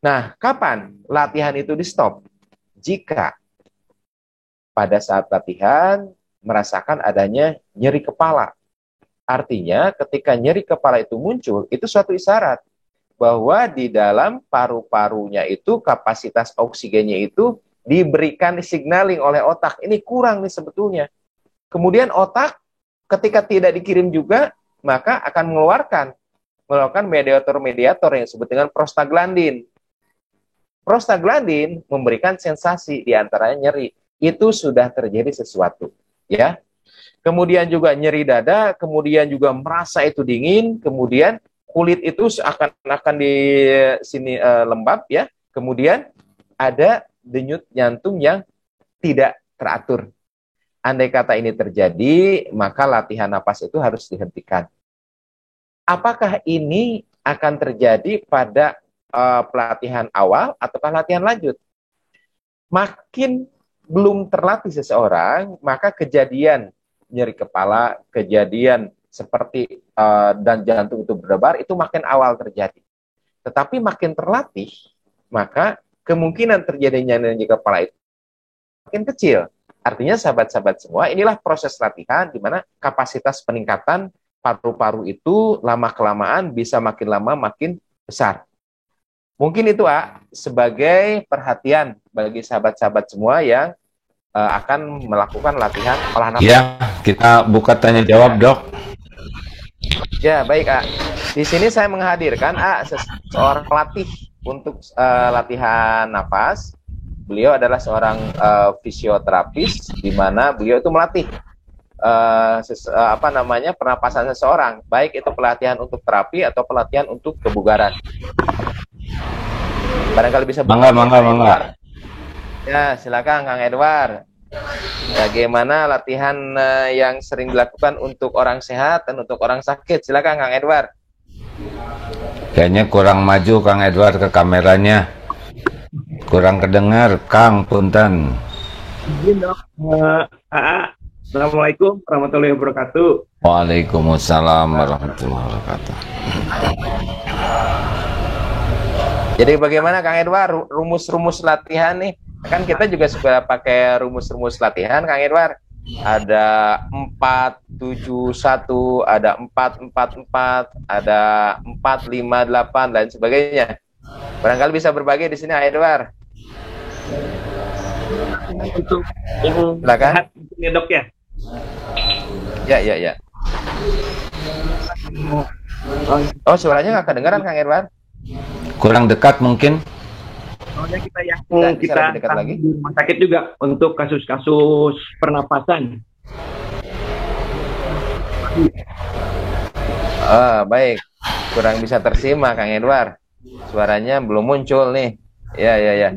Nah, kapan latihan itu di stop? Jika pada saat latihan merasakan adanya nyeri kepala. Artinya ketika nyeri kepala itu muncul, itu suatu isyarat bahwa di dalam paru-parunya itu kapasitas oksigennya itu diberikan signaling oleh otak. Ini kurang nih sebetulnya. Kemudian otak ketika tidak dikirim juga, maka akan mengeluarkan mediator-mediator yang disebut dengan prostaglandin. Prostaglandin memberikan sensasi di antaranya nyeri. Itu sudah terjadi sesuatu, ya. Kemudian juga nyeri dada, kemudian juga merasa itu dingin, kemudian kulit itu akan di sini lembab ya. Kemudian ada denyut jantung yang tidak teratur. Andai kata ini terjadi, maka latihan napas itu harus dihentikan. Apakah ini akan terjadi pada pelatihan awal ataukah latihan lanjut? Makin belum terlatih seseorang, maka kejadian nyeri kepala, kejadian seperti dan jantung itu berdebar, itu makin awal terjadi. Tetapi makin terlatih, maka kemungkinan terjadinya nyeri kepala itu makin kecil. Artinya sahabat-sahabat semua, inilah proses latihan di mana kapasitas peningkatan paru-paru itu lama-kelamaan bisa makin lama makin besar. Mungkin itu sebagai perhatian bagi sahabat-sahabat semua yang akan melakukan latihan olah nafas. Ya, kita buka tanya jawab, Dok. Ya, baik, Di sini saya menghadirkan seorang pelatih untuk latihan nafas. Beliau adalah seorang fisioterapis, di mana beliau itu melatih pernapasan seseorang, baik itu pelatihan untuk terapi atau pelatihan untuk kebugaran. Barangkali bisa Mangga. Ya, silakan Kang Edward. Bagaimana latihan yang sering dilakukan untuk orang sehat dan untuk orang sakit? Silakan Kang Edward. Kayaknya kurang maju Kang Edward ke kameranya. Kurang kedengar, Kang, punten. Assalamualaikum warahmatullahi wabarakatuh. Waalaikumsalam warahmatullahi wabarakatuh. Jadi bagaimana Kang Edward rumus-rumus latihan nih? Kan kita juga suka pakai rumus-rumus latihan Kang Edward. Ada 4-7-1, ada 4-4-4, ada 4-5-8 dan sebagainya. Barangkali bisa berbagi di sini Kang Edward. Untuk yang silakan. Ya, Dok ya. Ya. Oh, suaranya nggak kedengaran Kang Edward? Kurang dekat mungkin. Soalnya kita dekat lagi di rumah sakit juga untuk kasus-kasus pernapasan. Baik. Kurang bisa tersimak Kang Edward. Suaranya belum muncul nih. Ya.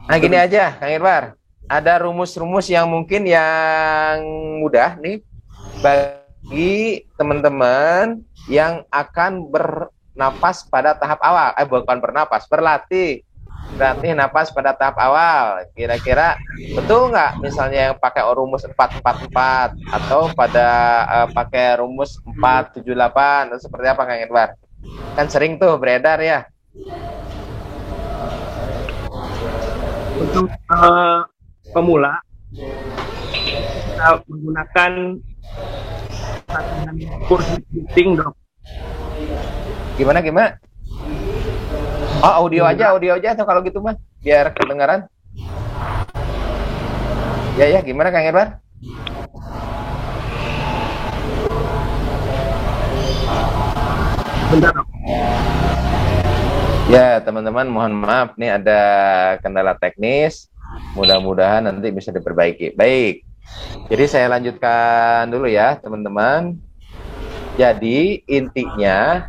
Nah, gini aja Kang Edward. Ada rumus-rumus yang mungkin yang mudah nih bagi teman-teman yang akan bernapas pada tahap awal. Bukan bernapas, berlatih berarti napas pada tahap awal. Kira-kira betul nggak misalnya yang pakai rumus 4-4-4 atau pada pakai rumus 4-7-8 atau seperti apa Kang Edward? Kan sering tuh beredar ya. Untuk pemula kita menggunakan latihan kursi breathing, Dok. Gimana? Oh, audio aja atau kalau gitu mah biar kedengaran. Ya, gimana Kang Edward? Bentar, Dok. Ya, teman-teman, mohon maaf nih ada kendala teknis. Mudah-mudahan nanti bisa diperbaiki. Baik. Jadi saya lanjutkan dulu ya, teman-teman. Jadi intinya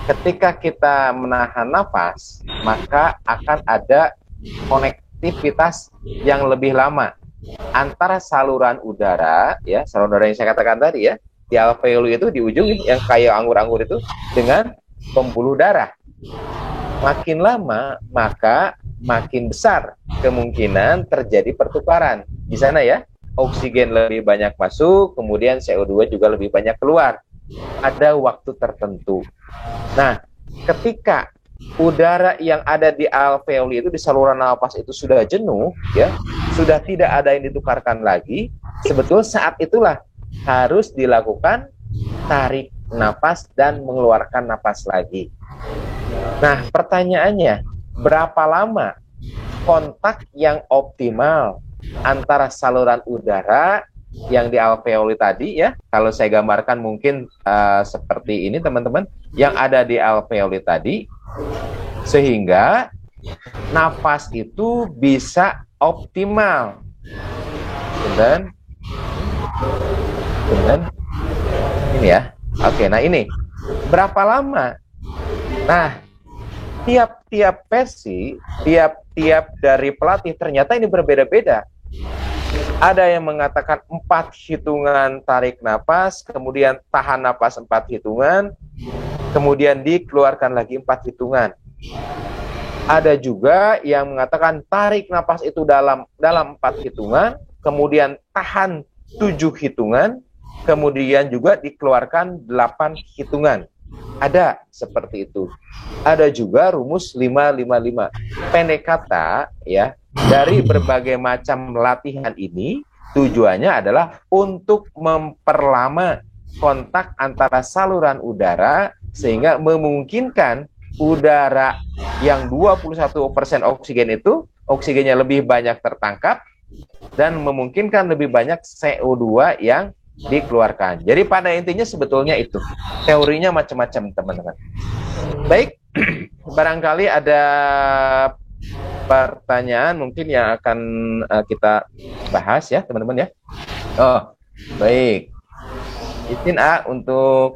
ketika kita menahan nafas, maka akan ada konektivitas yang lebih lama antara saluran udara, ya, saluran udara yang saya katakan tadi ya, di alveoli itu di ujung yang kayak anggur-anggur itu dengan pembuluh darah. Makin lama, maka makin besar kemungkinan terjadi pertukaran di sana ya. Oksigen lebih banyak masuk, kemudian CO2 juga lebih banyak keluar. Ada waktu tertentu. Nah, ketika udara yang ada di alveoli itu, di saluran nafas itu sudah jenuh, ya, sudah tidak ada yang ditukarkan lagi, sebetulnya saat itulah harus dilakukan tarik nafas dan mengeluarkan nafas lagi. Nah, pertanyaannya, berapa lama kontak yang optimal antara saluran udara yang di alveoli tadi ya? Kalau saya gambarkan mungkin seperti ini teman-teman, yang ada di alveoli tadi, sehingga nafas itu bisa optimal. Dan ini ya. Oke, nah ini berapa lama? Nah, tiap-tiap versi, tiap-tiap dari pelatih ternyata ini berbeda-beda. Ada yang mengatakan 4 hitungan tarik nafas, kemudian tahan nafas 4 hitungan, kemudian dikeluarkan lagi 4 hitungan. Ada juga yang mengatakan tarik nafas itu dalam 4 hitungan, kemudian tahan 7 hitungan, kemudian juga dikeluarkan 8 hitungan. Ada seperti itu. Ada juga rumus 5-5-5. Pendek kata ya, dari berbagai macam latihan ini tujuannya adalah untuk memperlama kontak antara saluran udara sehingga memungkinkan udara yang 21% oksigen itu oksigennya lebih banyak tertangkap dan memungkinkan lebih banyak CO2 yang dikeluarkan. Jadi pada intinya sebetulnya itu. Teorinya macam-macam, teman-teman. Baik, barangkali ada pertanyaan mungkin yang akan kita bahas ya, teman-teman ya. Oh, baik. Izin A untuk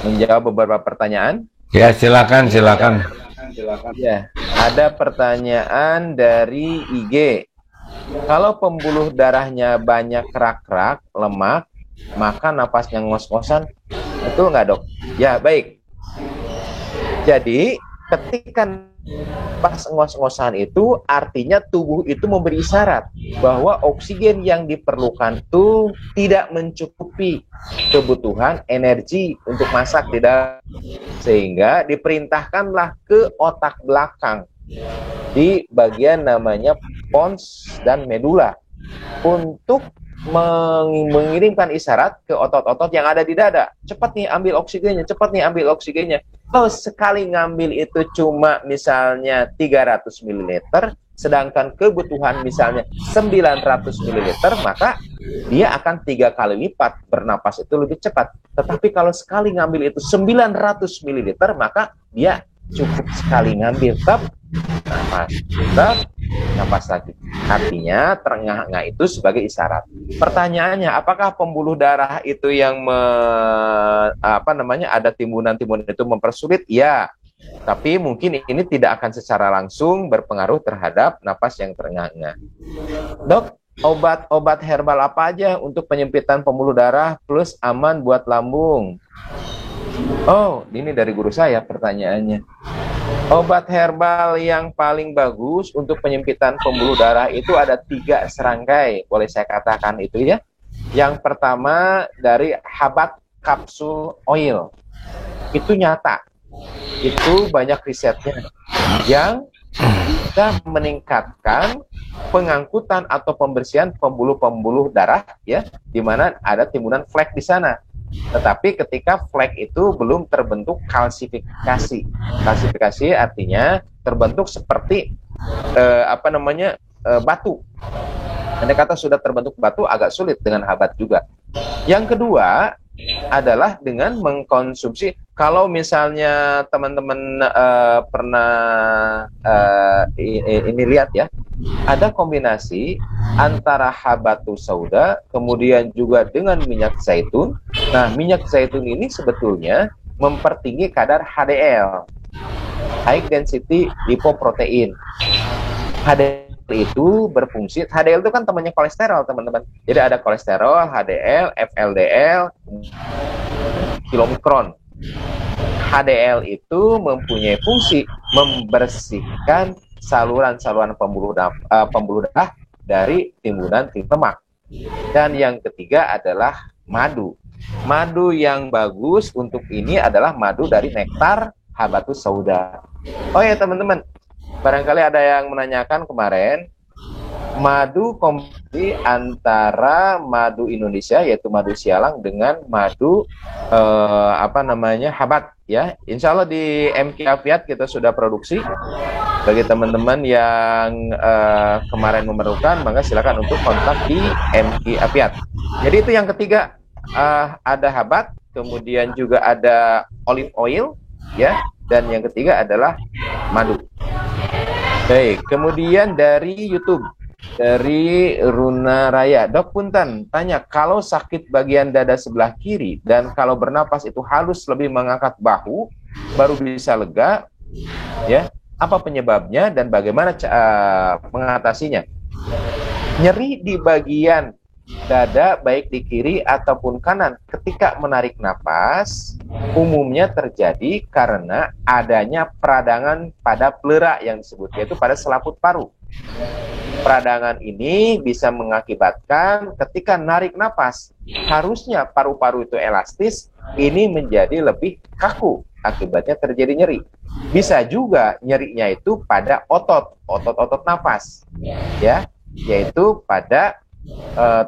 menjawab beberapa pertanyaan. Ya, silakan. Ya, ada pertanyaan dari IG. Kalau pembuluh darahnya banyak kerak-kerak, lemak, maka napasnya ngos-ngosan, betul nggak dok? Ya, baik. Jadi, ketika pas ngos-ngosan itu, artinya tubuh itu memberi isyarat bahwa oksigen yang diperlukan itu tidak mencukupi kebutuhan energi untuk masak di dalam. Sehingga diperintahkanlah ke otak belakang di bagian namanya pons dan medula untuk mengirimkan isyarat ke otot-otot yang ada di dada. Cepat nih ambil oksigennya, Kalau sekali ngambil itu cuma misalnya 300 ml, sedangkan kebutuhan misalnya 900 ml, maka dia akan 3 kali lipat bernapas itu lebih cepat. Tetapi kalau sekali ngambil itu 900 ml, maka dia cukup sekali ngambil, nafas lagi. Artinya terengah-engah itu sebagai isyarat. Pertanyaannya, apakah pembuluh darah itu yang ada timbunan-timbunan itu mempersulit? Ya, tapi mungkin ini tidak akan secara langsung berpengaruh terhadap nafas yang terengah-engah. Dok, obat herbal apa aja untuk penyempitan pembuluh darah plus aman buat lambung? Oh, ini dari guru saya pertanyaannya. Obat herbal yang paling bagus untuk penyempitan pembuluh darah itu ada 3 serangkai, boleh saya katakan itu ya. Yang pertama dari habat kapsul oil. Itu nyata. Itu banyak risetnya yang bisa meningkatkan pengangkutan atau pembersihan pembuluh-pembuluh darah ya, di mana ada timbunan flek di sana. Tetapi ketika flek itu belum terbentuk kalsifikasi. Kalsifikasi artinya terbentuk seperti batu. Andai kata sudah terbentuk batu agak sulit dengan habat juga. Yang kedua adalah dengan mengkonsumsi. Kalau misalnya teman-teman pernah ini lihat ya, ada kombinasi antara habatus sauda kemudian juga dengan minyak zaitun. Nah, minyak zaitun ini sebetulnya mempertinggi kadar HDL, high density lipoprotein. HDL itu berfungsi, HDL itu kan temannya kolesterol, teman-teman. Jadi ada kolesterol, HDL, FLDL, kilomikron. HDL itu mempunyai fungsi membersihkan saluran-saluran pembuluh darah dari timbunan lemak. Dan yang ketiga adalah madu. Madu yang bagus untuk ini adalah madu dari nektar habatus sauda. Oh ya teman-teman, barangkali ada yang menanyakan kemarin, madu kombinasi antara madu Indonesia yaitu madu sialang dengan madu habat ya. Insya Allah di MQ Afiat kita sudah produksi. Bagi teman-teman yang kemarin memerlukan, maka silakan untuk kontak di MQ Afiat. Jadi itu yang ketiga, ada habat, kemudian juga ada olive oil ya, dan yang ketiga adalah madu. Baik, kemudian dari YouTube, dari Runa Raya, Dok Punten tanya, kalau sakit bagian dada sebelah kiri dan kalau bernapas itu halus lebih mengangkat bahu baru bisa lega ya, apa penyebabnya dan bagaimana mengatasinya? Nyeri di bagian dada baik di kiri ataupun kanan ketika menarik napas umumnya terjadi karena adanya peradangan pada pleura yang disebut, yaitu pada selaput paru. Peradangan ini bisa mengakibatkan ketika narik napas, harusnya paru-paru itu elastis, ini menjadi lebih kaku, akibatnya terjadi nyeri. Bisa juga nyerinya itu pada otot napas, ya, yaitu pada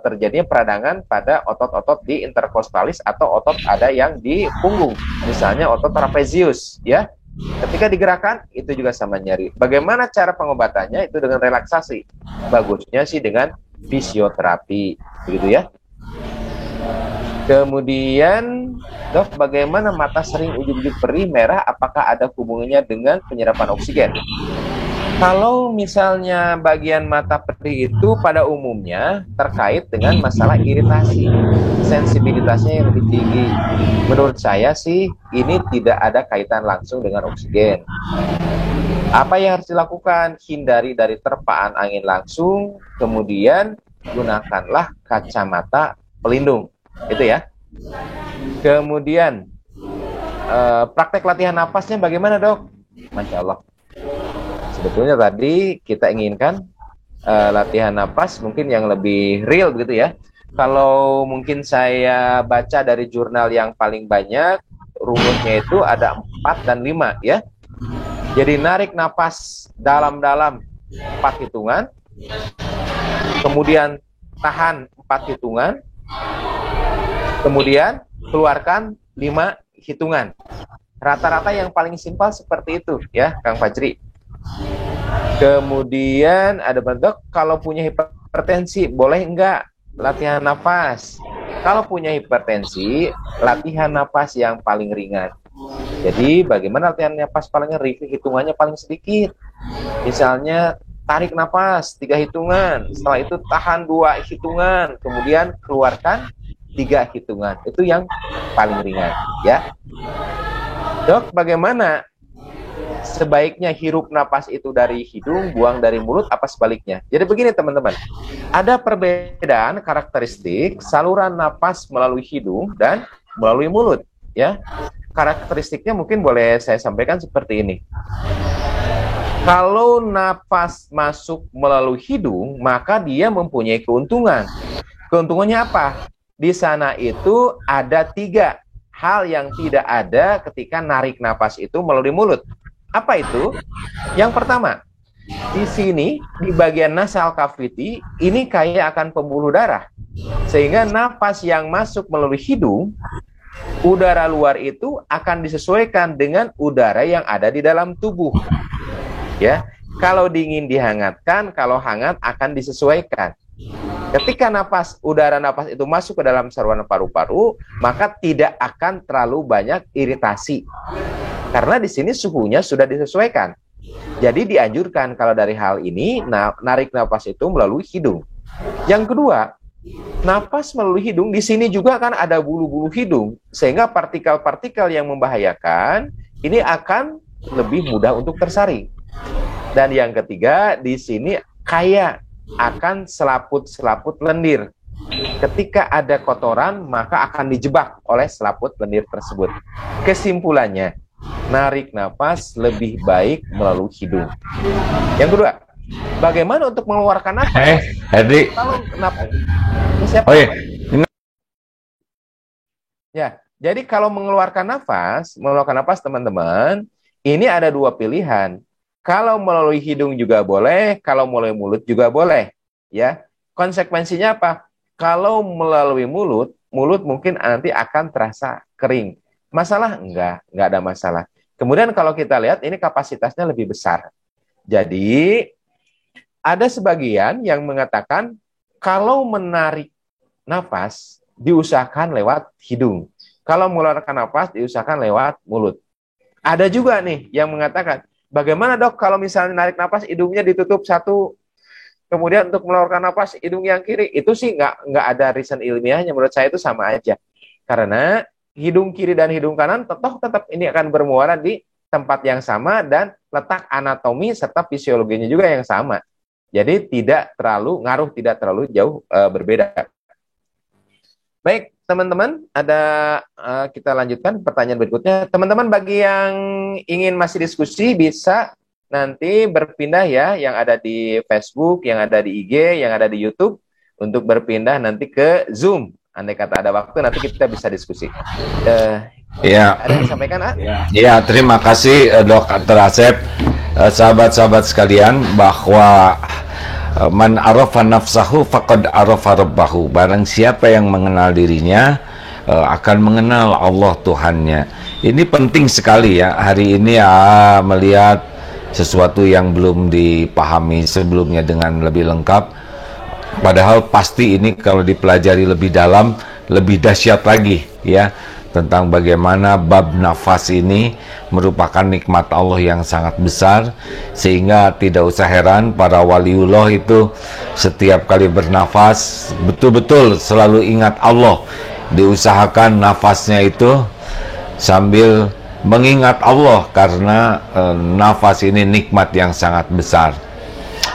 terjadinya peradangan pada otot-otot di interkostalis atau otot ada yang di punggung, misalnya otot trapezius, ya. Ketika digerakkan itu juga sama nyeri. Bagaimana cara pengobatannya? Itu dengan relaksasi. Bagusnya sih dengan fisioterapi, begitu ya. Kemudian, Dok, bagaimana mata sering ujung-ujung perih merah? Apakah ada hubungannya dengan penyerapan oksigen? Kalau misalnya bagian mata perih itu pada umumnya terkait dengan masalah iritasi, sensibilitasnya yang lebih tinggi. Menurut saya sih ini tidak ada kaitan langsung dengan oksigen. Apa yang harus dilakukan? Hindari dari terpaan angin langsung, kemudian gunakanlah kacamata pelindung. Itu ya. Kemudian praktek latihan napasnya bagaimana, Dok? Masya Allah. Sebetulnya tadi kita inginkan latihan napas mungkin yang lebih real begitu ya. Kalau mungkin saya baca dari jurnal yang paling banyak, rumusnya itu ada 4 dan 5 ya. Jadi narik napas dalam-dalam 4 hitungan, kemudian tahan 4 hitungan, kemudian keluarkan 5 hitungan. Rata-rata yang paling simpel seperti itu ya, Kang Fajri. Kemudian ada bentuk, kalau punya hipertensi boleh enggak latihan nafas? Kalau punya hipertensi, latihan nafas yang paling ringan. Jadi bagaimana latihan nafas paling ringan? Hitungannya paling sedikit. Misalnya tarik nafas 3 hitungan, setelah itu tahan 2 hitungan, kemudian keluarkan 3 hitungan. Itu yang paling ringan ya. Dok, bagaimana sebaiknya hirup napas itu dari hidung, buang dari mulut, apa sebaliknya? Jadi begini teman-teman, ada perbedaan karakteristik saluran napas melalui hidung dan melalui mulut ya. Karakteristiknya mungkin boleh saya sampaikan seperti ini. Kalau napas masuk melalui hidung, maka dia mempunyai keuntungan. Keuntungannya apa? Di sana itu ada 3 hal yang tidak ada ketika narik napas itu melalui mulut. Apa itu? Yang pertama, di sini, di bagian nasal cavity, ini kaya akan pembuluh darah. Sehingga napas yang masuk melalui hidung, udara luar itu akan disesuaikan dengan udara yang ada di dalam tubuh. Ya, kalau dingin dihangatkan, kalau hangat akan disesuaikan. Ketika udara napas itu masuk ke dalam saluran paru-paru, maka tidak akan terlalu banyak iritasi. Karena di sini suhunya sudah disesuaikan. Jadi dianjurkan kalau dari hal ini, narik napas itu melalui hidung. Yang kedua, napas melalui hidung, di sini juga kan ada bulu-bulu hidung, sehingga partikel-partikel yang membahayakan ini akan lebih mudah untuk tersaring. Dan yang ketiga, di sini kaya akan selaput-selaput lendir. Ketika ada kotoran, maka akan dijebak oleh selaput lendir tersebut. Kesimpulannya, narik napas lebih baik melalui hidung. Yang kedua, bagaimana untuk mengeluarkan napas? Herdi. Kalau napas, siapa? Oh iya. Ya, jadi kalau mengeluarkan napas teman-teman, ini ada 2 pilihan. Kalau melalui hidung juga boleh, kalau melalui mulut juga boleh. Ya, konsekuensinya apa? Kalau melalui mulut mungkin nanti akan terasa kering. Masalah? Enggak ada masalah. Kemudian kalau kita lihat ini kapasitasnya lebih besar. Jadi ada sebagian yang mengatakan kalau menarik nafas diusahakan lewat hidung. Kalau mengeluarkan nafas diusahakan lewat mulut. Ada juga nih yang mengatakan, bagaimana dok kalau misalnya narik nafas hidungnya ditutup satu, kemudian untuk mengeluarkan nafas hidung yang kiri? Itu sih nggak ada reason ilmiahnya, menurut saya itu sama aja. Karena hidung kiri dan hidung kanan tetap ini akan bermuara di tempat yang sama dan letak anatomi serta fisiologinya juga yang sama. Jadi tidak terlalu jauh berbeda. Baik, teman-teman, kita lanjutkan pertanyaan berikutnya. Teman-teman, bagi yang ingin masih diskusi bisa nanti berpindah ya, yang ada di Facebook, yang ada di IG, yang ada di YouTube, untuk berpindah nanti ke Zoom. Andai kata ada waktu, nanti kita bisa diskusi. Ya. Ada yang disampaikan, ah? Ya, terima kasih Dr. Asep. Sahabat-sahabat sekalian, bahwa man arafa nafsahu faqad arafa rabbahu. Barang siapa yang mengenal dirinya akan mengenal Allah Tuhannya. Ini penting sekali ya. Hari ini melihat sesuatu yang belum dipahami sebelumnya dengan lebih lengkap. Padahal pasti ini kalau dipelajari lebih dalam, lebih dahsyat lagi ya, tentang bagaimana bab nafas ini merupakan nikmat Allah yang sangat besar, sehingga tidak usah heran para waliullah itu setiap kali bernafas betul-betul selalu ingat Allah. Diusahakan nafasnya itu sambil mengingat Allah, karena nafas ini nikmat yang sangat besar.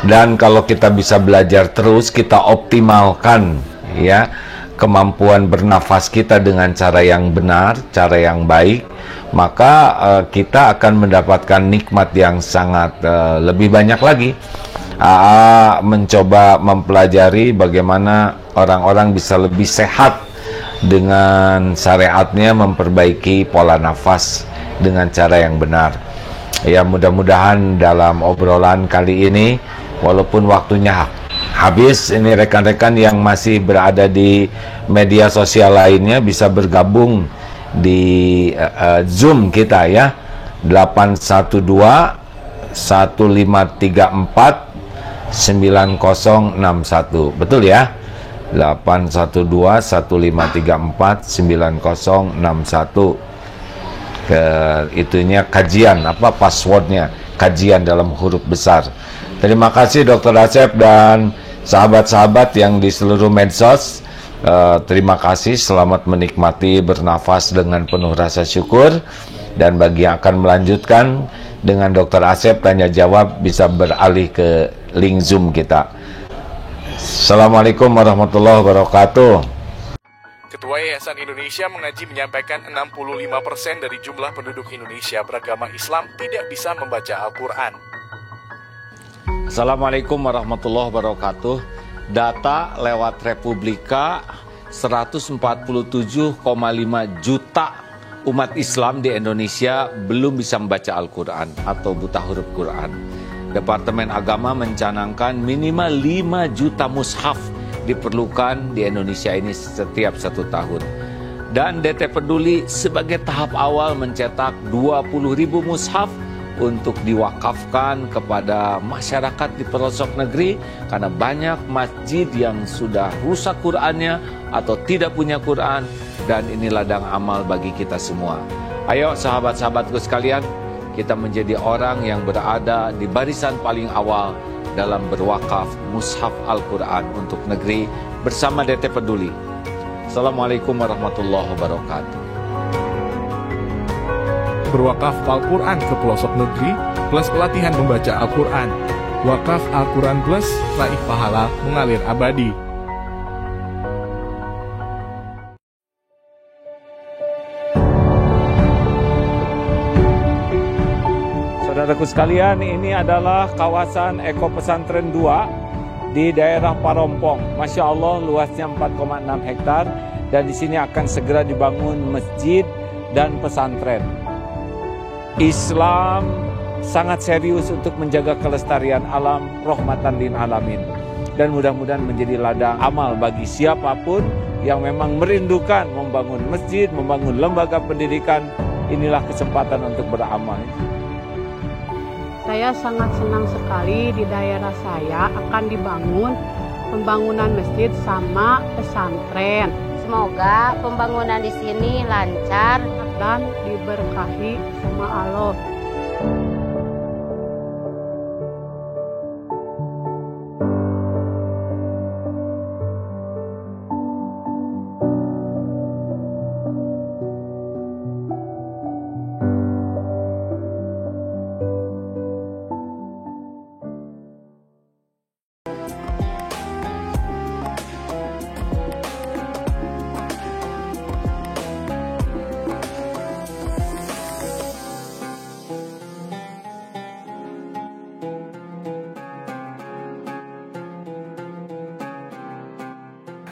Dan kalau kita bisa belajar terus, kita optimalkan ya kemampuan bernafas kita dengan cara yang benar, cara yang baik, maka kita akan mendapatkan nikmat yang sangat lebih banyak lagi. Mencoba mempelajari bagaimana orang-orang bisa lebih sehat dengan syariatnya, memperbaiki pola nafas dengan cara yang benar. Ya, mudah-mudahan dalam obrolan kali ini, walaupun waktunya habis, ini rekan-rekan yang masih berada di media sosial lainnya bisa bergabung di Zoom kita ya, 812-1534-9061, betul ya, 812-1534-9061. Itunya kajian, passwordnya, kajian dalam huruf besar. Terima kasih Dr. Asep dan sahabat-sahabat yang di seluruh medsos. Terima kasih, selamat menikmati bernafas dengan penuh rasa syukur. Dan bagi yang akan melanjutkan dengan Dr. Asep tanya jawab, bisa beralih ke link Zoom kita. Assalamualaikum warahmatullahi wabarakatuh. Ketua Yayasan Indonesia Mengaji menyampaikan 65% dari jumlah penduduk Indonesia beragama Islam tidak bisa membaca Al-Quran. Assalamualaikum warahmatullahi wabarakatuh. Data lewat Republika 147,5 juta umat Islam di Indonesia belum bisa membaca Al-Quran atau buta huruf Quran. Departemen Agama mencanangkan minimal 5 juta mushaf diperlukan di Indonesia ini setiap 1 tahun. Dan DT Peduli sebagai tahap awal mencetak 20.000 mushaf untuk diwakafkan kepada masyarakat di pelosok negeri karena banyak masjid yang sudah rusak Qur'annya atau tidak punya Qur'an, dan ini ladang amal bagi kita semua. Ayo sahabat-sahabatku sekalian, kita menjadi orang yang berada di barisan paling awal dalam berwakaf mushaf Al-Quran untuk negeri bersama DT Peduli. Assalamualaikum warahmatullahi wabarakatuh. Berwakaf Al-Quran ke pelosok negeri plus pelatihan membaca Al-Quran. Wakaf Al-Quran plus raih pahala mengalir abadi. Saudaraku sekalian, ini adalah kawasan Eko Pesantren 2 di daerah Parompong. Masya Allah, luasnya 4,6 hektar dan di sini akan segera dibangun masjid dan pesantren. Islam sangat serius untuk menjaga kelestarian alam, rahmatan lil alamin. Dan mudah-mudahan menjadi ladang amal bagi siapapun yang memang merindukan membangun masjid, membangun lembaga pendidikan. Inilah kesempatan untuk beramal. Saya sangat senang sekali di daerah saya akan dibangun pembangunan masjid sama pesantren. Semoga pembangunan di sini lancar dan diberkahi sama Allah.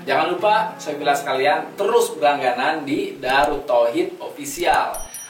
Jangan lupa, saya bilang sekalian, terus berlangganan di Darut Tauhid Official.